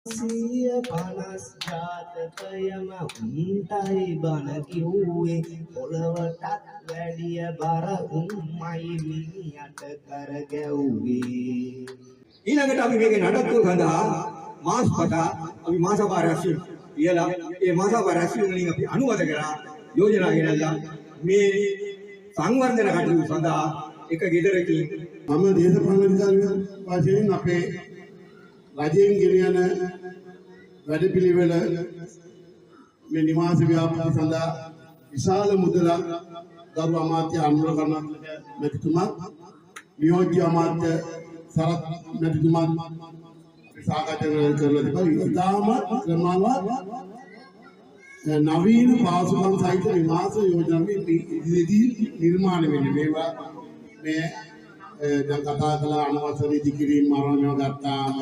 panas ජාතකයම උන්ටයි බන කිව්වේ පොළවටත් වැඩිය බර උම්මයි මිනියට කර ගැව්වේ ඊළඟට අපි මේකේ නඩත්තුව සඳහා මාස්පට අපි මාසභාර රැස්වීම කියලා ඒ මාසභාර රැස්වීම වලින් අපි අනුමත කරා යෝජනා ගෙනල්ලා මේ සංවර්ධන කටයුතු සඳහා එක ගෙදරකින් මම දේශපාලන විද්‍යාලය වශයෙන් අපේ රජයෙන් ගෙන යන වැඩපිළිවෙල මේ නිවාස ව්‍යාපෘති සඳහා විශාල මුදලක් ගරු අමාත්‍ය අනුර කරුණාතිලක මැතිතුමා නියෝජ්‍ය අමාත්‍ය සරත් මැතිතුමා අපි සාකච්ඡා කරලා තිබුණා. ඉතාම ක්‍රමවත් නවීන පාසුකම් සහිත නිවාස යෝජනාවේ ඉදිරියේදී නිර්මාණය වෙන්නේ. මේවා මේ දැන් කතා කළ අනවසර ඉදිකිරීම ආරම්භව ගත්තාම